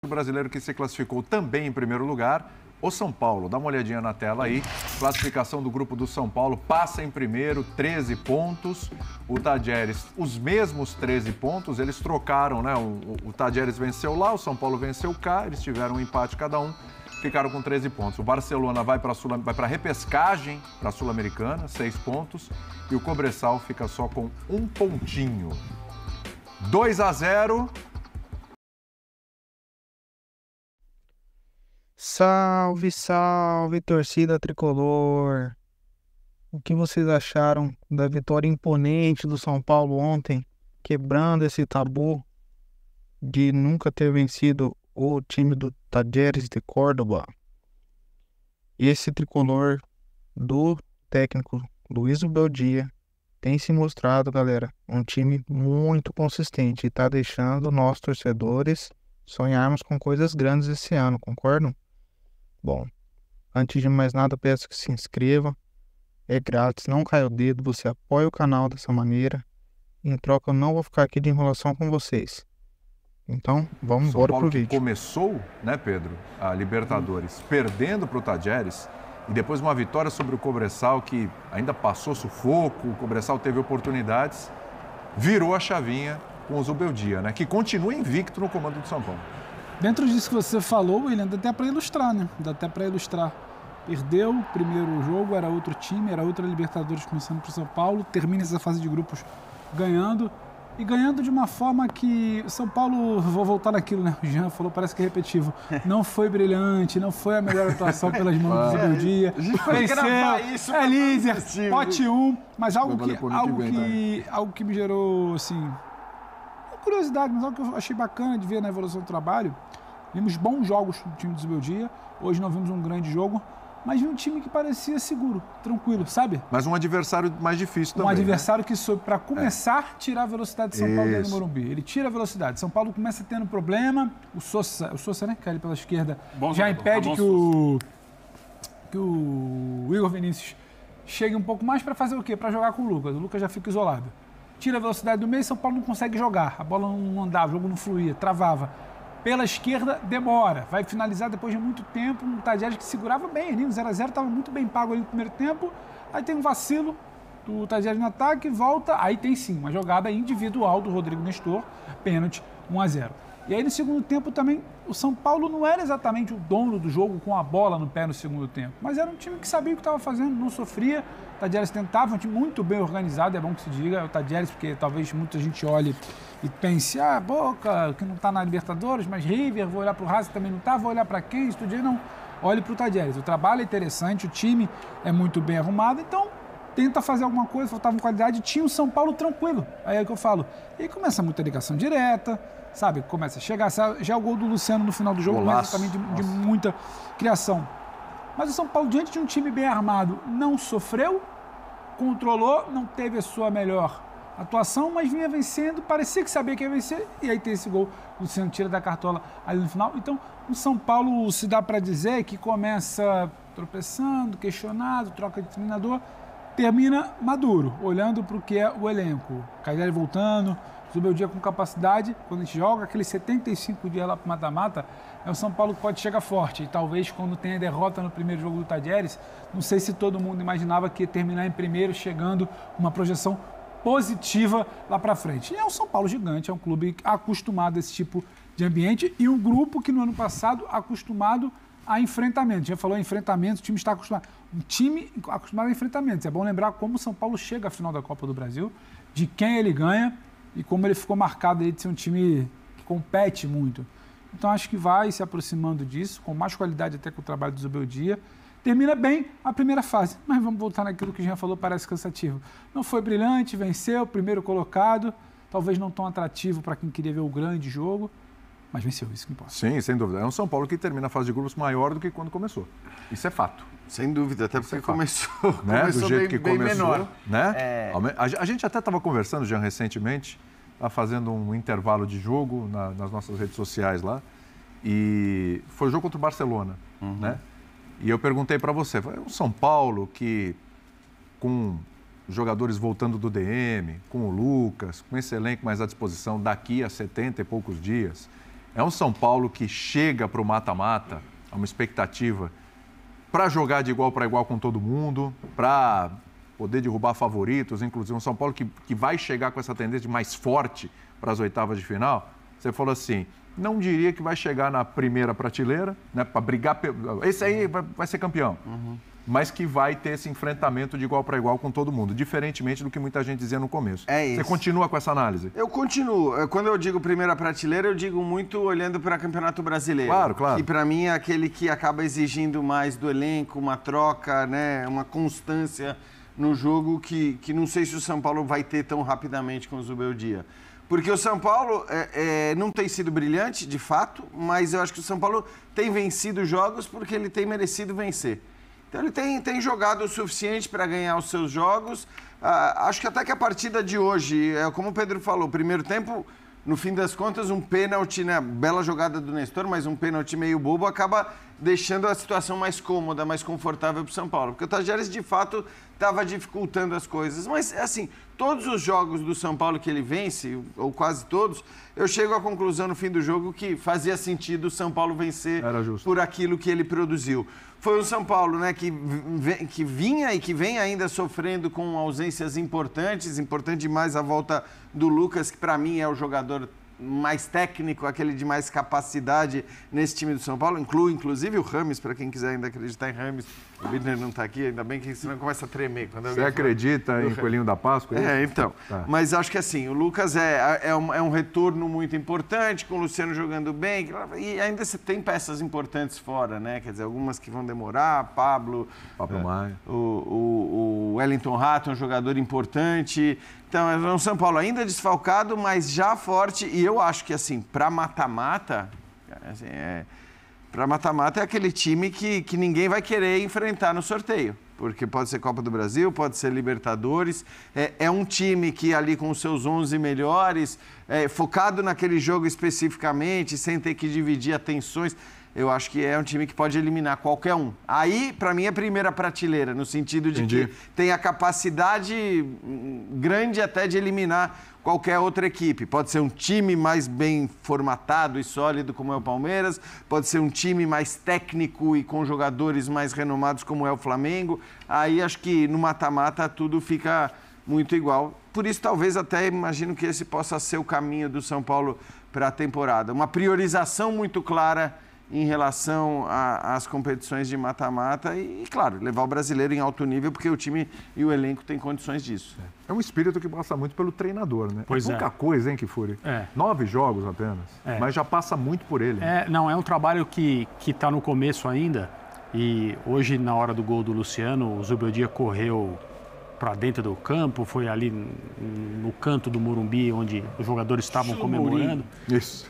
O brasileiro que se classificou também em primeiro lugar, o São Paulo. Dá uma olhadinha na tela aí. Classificação do grupo do São Paulo, passa em primeiro, 13 pontos. O Tadieres, os mesmos 13 pontos, eles trocaram, né? O Tadieres venceu lá, o São Paulo venceu cá, eles tiveram um empate cada um, ficaram com 13 pontos. O Barcelona vai para a repescagem para a Sul-Americana, 6 pontos. E o Cobressal fica só com um pontinho. 2-0. Salve, salve, torcida tricolor! O que vocês acharam da vitória imponente do São Paulo ontem, quebrando esse tabu de nunca ter vencido o time do Talleres de Córdoba? Esse tricolor do técnico Luiz Ubeldia tem se mostrado, galera, um time muito consistente e está deixando nós torcedores sonharmos com coisas grandes esse ano, concordam? Bom, antes de mais nada, peço que se inscreva. É grátis, não cai o dedo, você apoia o canal dessa maneira. Em troca, eu não vou ficar aqui de enrolação com vocês. Então, vamos embora pro vídeo. Começou, né, Pedro, a Libertadores, perdendo para o Talleres, e depois uma vitória sobre o Cobressal, que ainda passou sufoco, o Cobressal teve oportunidades, virou a chavinha com o Zubeldia, né, que continua invicto no comando do São Paulo. Dentro disso que você falou, William, dá até para ilustrar, né? Dá até para ilustrar. Perdeu o primeiro jogo, era outro time, era outra Libertadores começando para o São Paulo, termina essa fase de grupos ganhando, e ganhando de uma forma que o São Paulo, vou voltar naquilo, né? O Jean falou, parece que é repetitivo, não foi brilhante, não foi a melhor atuação pelas mãos do Zubeldia. Venceu, líder, pote 1, mas algo que me gerou, assim, curiosidade, mas algo que eu achei bacana de ver na evolução do trabalho. Vimos bons jogos do time do Zubeldia, hoje não vimos um grande jogo, mas vi um time que parecia seguro, tranquilo, sabe? Mas um adversário mais difícil também. Um adversário, né? Que soube, para começar, tirar a velocidade de São Paulo dentro do Morumbi. Ele tira a velocidade. São Paulo começa tendo problema, o Sousa, né, que é ali pela esquerda, já impede que o Igor Vinícius chegue um pouco mais para fazer o quê? Para jogar com o Lucas. O Lucas já fica isolado. Tira a velocidade do meio, São Paulo não consegue jogar. A bola não andava, o jogo não fluía, travava. Pela esquerda, demora. Vai finalizar depois de muito tempo. Um Talleres que segurava bem ali. O 0x0 estava muito bem pago ali no primeiro tempo. Aí tem um vacilo do Talleres no ataque, volta. Aí tem sim uma jogada individual do Rodrigo Nestor. Pênalti, 1x0. E aí no segundo tempo também, o São Paulo não era exatamente o dono do jogo com a bola no pé no segundo tempo. Mas era um time que sabia o que estava fazendo, não sofria. O Talleres tentava, um time muito bem organizado, é bom que se diga. O Talleres, porque talvez muita gente olhe e pense, Boca, que não está na Libertadores, mas River, vou olhar para o Racing, também não está, vou olhar para quem, estudei, não. Olhe para o Talleres. O trabalho é interessante, o time é muito bem arrumado, então tenta fazer alguma coisa, faltava qualidade, tinha o São Paulo tranquilo. Aí é o que eu falo. E aí começa muita ligação direta, sabe? Começa a chegar, já o gol do Luciano no final do jogo, mas também de muita criação. Mas o São Paulo, diante de um time bem armado, não sofreu, controlou, não teve a sua melhor atuação, mas vinha vencendo, parecia que sabia que ia vencer, e aí tem esse gol, o Luciano tira da cartola ali no final. Então, o São Paulo, se dá para dizer que começa tropeçando, questionado, troca de treinador, termina maduro, olhando para o que é o elenco. Cagliari voltando, Zubeldia com capacidade, quando a gente joga aqueles 75 dias lá para o mata-mata, é o São Paulo que pode chegar forte. E talvez quando tem a derrota no primeiro jogo do Talleres, não sei se todo mundo imaginava que ia terminar em primeiro, chegando uma projeção positiva lá para frente. E é um São Paulo gigante, é um clube acostumado a esse tipo de ambiente e um grupo que no ano passado acostumado a enfrentamentos. Já falou em enfrentamentos, o time está acostumado. Um time acostumado a enfrentamentos. É bom lembrar como o São Paulo chega à final da Copa do Brasil, de quem ele ganha e como ele ficou marcado aí de ser um time que compete muito. Então acho que vai se aproximando disso, com mais qualidade até com o trabalho do Zubeldia. Termina bem a primeira fase, mas vamos voltar naquilo que o Jean falou, parece cansativo. Não foi brilhante, venceu, primeiro colocado, talvez não tão atrativo para quem queria ver o grande jogo, mas venceu, isso que importa. Sim, sem dúvida. É um São Paulo que termina a fase de grupos maior do que quando começou. Isso é fato. Sem dúvida, até porque começou do jeito que bem começou, menor. Né? A gente até estava conversando, Jean, recentemente, fazendo um intervalo de jogo nas nossas redes sociais lá, e foi o jogo contra o Barcelona, né? E eu perguntei para você, foi um São Paulo que, com jogadores voltando do DM, com o Lucas, com esse elenco mais à disposição daqui a 70 e poucos dias, É um São Paulo que chega para o mata-mata, é uma expectativa para jogar de igual para igual com todo mundo, para poder derrubar favoritos, inclusive um São Paulo que vai chegar com essa tendência mais forte para as oitavas de final. Você falou assim, não diria que vai chegar na primeira prateleira, né, para brigar, esse aí vai ser campeão, mas que vai ter esse enfrentamento de igual para igual com todo mundo, diferentemente do que muita gente dizia no começo. É isso. Você continua com essa análise? Eu continuo. Quando eu digo primeira prateleira, eu digo muito olhando para o Campeonato Brasileiro. Claro, claro. Que para mim é aquele que acaba exigindo mais do elenco, uma troca, né, uma constância no jogo que não sei se o São Paulo vai ter tão rapidamente com o Zubeldia. Porque o São Paulo não tem sido brilhante, de fato, mas eu acho que o São Paulo tem vencido jogos porque ele tem merecido vencer. Então ele tem jogado o suficiente para ganhar os seus jogos. Acho que até que a partida de hoje, como o Pedro falou, primeiro tempo, no fim das contas, um pênalti, né? Bela jogada do Nestor, mas um pênalti meio bobo acaba deixando a situação mais cômoda, mais confortável para o São Paulo. Porque o Tajeres, de fato, estava dificultando as coisas. Mas, assim, todos os jogos do São Paulo que ele vence, ou quase todos, eu chego à conclusão no fim do jogo que fazia sentido o São Paulo vencer por aquilo que ele produziu. Foi um São Paulo, né, que vinha e que vem ainda sofrendo com ausências importantes, importante demais a volta do Lucas, que para mim é o jogador mais técnico, aquele de mais capacidade nesse time do São Paulo, inclusive o Rames, para quem quiser ainda acreditar em Rames. O Bidner não está aqui, ainda bem que senão começa a tremer. Quando você acredita em Coelhinho da Páscoa? Então. Tá. Mas acho que assim, o Lucas é um retorno muito importante, com o Luciano jogando bem, e ainda você tem peças importantes fora, né? Quer dizer, algumas que vão demorar, Pablo Maia. O Wellington Rato é um jogador importante. Então, é um São Paulo ainda desfalcado, mas já forte. E eu acho que, assim, para mata-mata, assim, para mata-mata é aquele time que ninguém vai querer enfrentar no sorteio. Porque pode ser Copa do Brasil, pode ser Libertadores. É um time que ali com os seus 11 melhores, focado naquele jogo especificamente, sem ter que dividir atenções. Eu acho que é um time que pode eliminar qualquer um. Aí, para mim, é a primeira prateleira, no sentido de que tem a capacidade grande até de eliminar qualquer outra equipe. Pode ser um time mais bem formatado e sólido, como é o Palmeiras. Pode ser um time mais técnico e com jogadores mais renomados, como é o Flamengo. Aí, acho que no mata-mata tudo fica muito igual. Por isso, talvez até imagino que esse possa ser o caminho do São Paulo para a temporada. Uma priorização muito clara em relação às competições de mata-mata e, claro, levar o brasileiro em alto nível, porque o time e o elenco têm condições disso. É um espírito que passa muito pelo treinador, né? Pois pouca coisa, hein, Kifuri? 9 jogos apenas, mas já passa muito por ele. Não, é um trabalho que está no começo ainda, e hoje, na hora do gol do Luciano, o Zubeldia correu para dentro do campo, foi ali no canto do Morumbi, onde os jogadores estavam comemorando.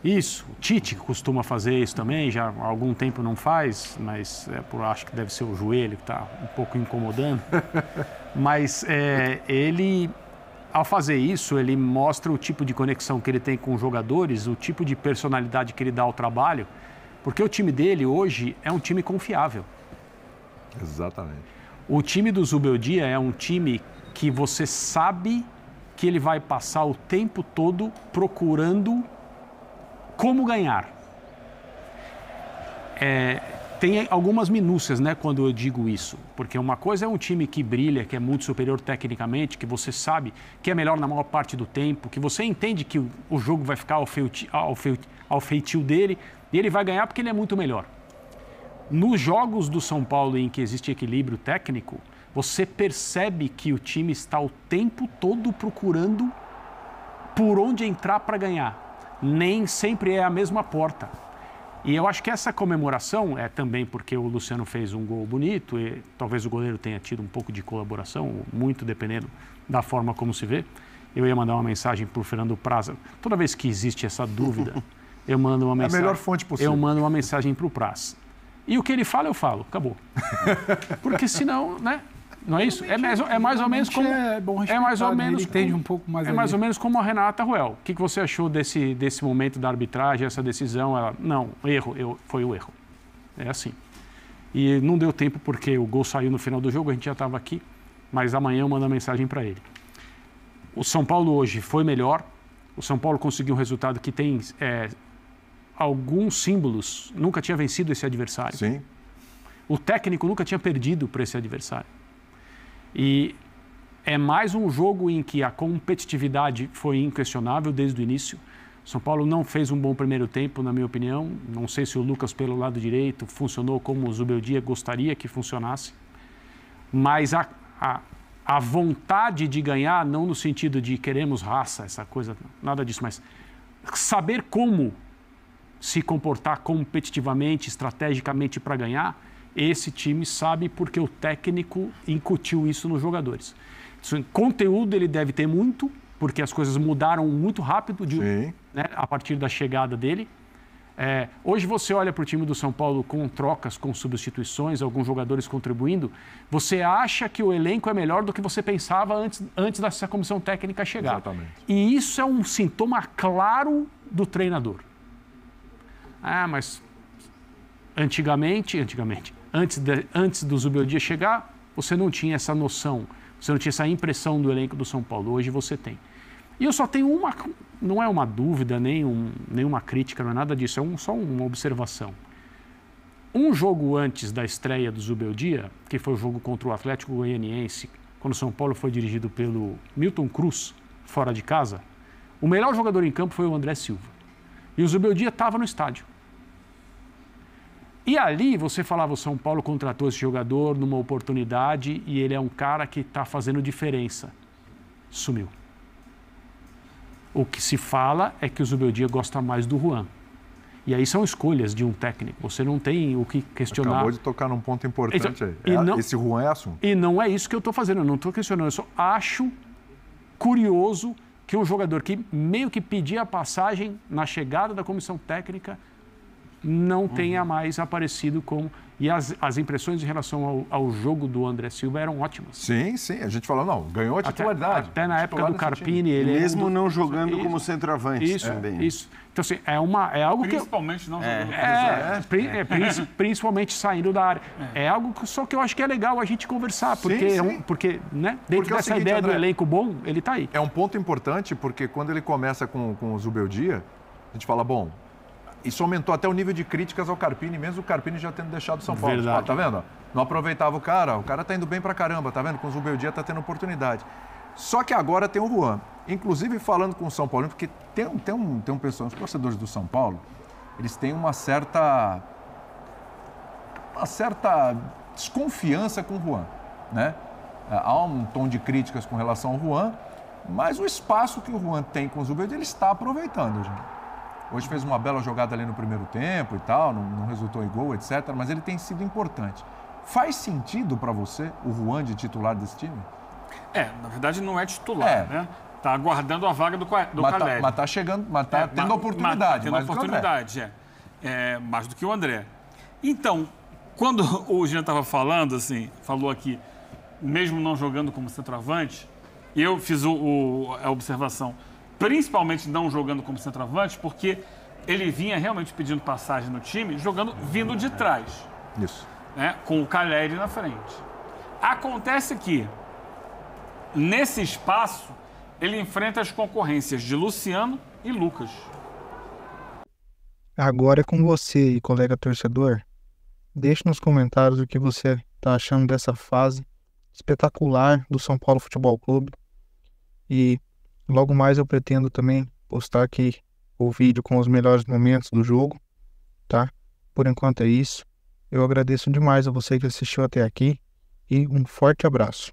Isso. O Tite costuma fazer isso também, já há algum tempo não faz, mas acho que deve ser o joelho que está um pouco incomodando. Mas ele, ao fazer isso, ele mostra o tipo de conexão que ele tem com os jogadores, o tipo de personalidade que ele dá ao trabalho, porque o time dele hoje é um time confiável. Exatamente. O time do Zubeldia é um time que você sabe que ele vai passar o tempo todo procurando como ganhar. Tem algumas minúcias, né, quando eu digo isso. Porque uma coisa é um time que brilha, que é muito superior tecnicamente, que você sabe que é melhor na maior parte do tempo, que você entende que o jogo vai ficar ao feitio dele e ele vai ganhar porque ele é muito melhor. Nos jogos do São Paulo em que existe equilíbrio técnico, você percebe que o time está o tempo todo procurando por onde entrar para ganhar. Nem sempre é a mesma porta. E eu acho que essa comemoração é também porque o Luciano fez um gol bonito e talvez o goleiro tenha tido um pouco de colaboração, muito dependendo da forma como se vê. Eu ia mandar uma mensagem para o Fernando Praza. Toda vez que existe essa dúvida, eu mando uma mensagem. É a melhor fonte possível. Eu mando uma mensagem para o Praz. E o que ele fala, eu falo. Acabou. Porque senão, né? Não é isso? É mais ou menos como... É mais ou menos... Ele entende um pouco mais. É mais ou menos como a Renata Ruel. O que você achou desse momento da arbitragem, essa decisão? Ela, não, foi o erro. É assim. E não deu tempo porque o gol saiu no final do jogo, a gente já estava aqui. Mas amanhã eu mando a mensagem para ele. O São Paulo hoje foi melhor. O São Paulo conseguiu um resultado que tem alguns símbolos, nunca tinha vencido esse adversário. Sim. O técnico nunca tinha perdido para esse adversário. E é mais um jogo em que a competitividade foi inquestionável desde o início. São Paulo não fez um bom primeiro tempo, na minha opinião. Não sei se o Lucas pelo lado direito funcionou como o Zubeldia gostaria que funcionasse. Mas a vontade de ganhar, não no sentido de queremos raça, essa coisa, nada disso, mas saber como se comportar competitivamente, estrategicamente para ganhar, esse time sabe porque o técnico incutiu isso nos jogadores. Conteúdo ele deve ter muito, porque as coisas mudaram muito rápido né, a partir da chegada dele. Hoje você olha para o time do São Paulo com trocas, com substituições, alguns jogadores contribuindo, você acha que o elenco é melhor do que você pensava antes dessa comissão técnica chegar. Exatamente. E isso é um sintoma claro do treinador. Mas antigamente, antes do Zubeldia chegar, você não tinha essa noção, você não tinha essa impressão do elenco do São Paulo. Hoje você tem. E eu só tenho não é uma dúvida, nenhuma crítica, não é nada disso, só uma observação. Um jogo antes da estreia do Zubeldia, que foi o jogo contra o Atlético Goianiense, quando o São Paulo foi dirigido pelo Milton Cruz, fora de casa, o melhor jogador em campo foi o André Silva. E o Zubeldia estava no estádio. E ali você falava, o São Paulo contratou esse jogador numa oportunidade e ele é um cara que está fazendo diferença. Sumiu. O que se fala é que o Zubeldia gosta mais do Juan. E aí são escolhas de um técnico. Você não tem o que questionar. Acabou de tocar num ponto importante aí. Esse Juan é assunto. E não é isso que eu estou fazendo. Eu não estou questionando. Eu só acho curioso que um jogador que meio que pedia a passagem na chegada da comissão técnica não tenha mais aparecido como... E as impressões em relação ao jogo do André Silva eram ótimas. Sim. A gente falou, não, ganhou a titularidade. Até na época do Carpini... Ele mesmo não jogando como centroavante também. Isso. Então, assim, é algo principalmente não jogando. Principalmente saindo da área. É algo só que eu acho que é legal a gente conversar, porque né, dentro dessa ideia do elenco bom, ele está aí. É um ponto importante, porque quando ele começa com o Zubeldia, a gente fala, bom... Isso aumentou até o nível de críticas ao Carpini, mesmo o Carpini já tendo deixado o São Paulo. Verdade. Tá vendo? Não aproveitava o cara tá indo bem pra caramba, tá vendo? Com o Zubeldia tá tendo oportunidade. Só que agora tem o Juan. Inclusive, falando com o São Paulo, porque tem um pessoal, os torcedores do São Paulo, eles têm uma certa desconfiança com o Juan, né? Há um tom de críticas com relação ao Juan, mas o espaço que o Juan tem com o Zubeldia, ele está aproveitando, gente. Hoje fez uma bela jogada ali no primeiro tempo e tal, não resultou em gol, etc. Mas ele tem sido importante. Faz sentido para você o Juan de titular desse time? Na verdade não é titular, né? Tá aguardando a vaga do Caleri. Mas tá chegando, tendo oportunidade. Tendo oportunidade, mais do que o André. Então, quando o Jean estava falando, assim, falou aqui, mesmo não jogando como centroavante, eu fiz a observação, principalmente não jogando como centroavante, porque ele vinha realmente pedindo passagem no time, vindo de trás. Isso. Né, com o Caleri na frente. Acontece que, nesse espaço, ele enfrenta as concorrências de Luciano e Lucas. Agora é com você, colega torcedor. Deixe nos comentários o que você está achando dessa fase espetacular do São Paulo Futebol Clube. E logo mais eu pretendo também postar aqui o vídeo com os melhores momentos do jogo, tá? Por enquanto é isso. Eu agradeço demais a você que assistiu até aqui e um forte abraço.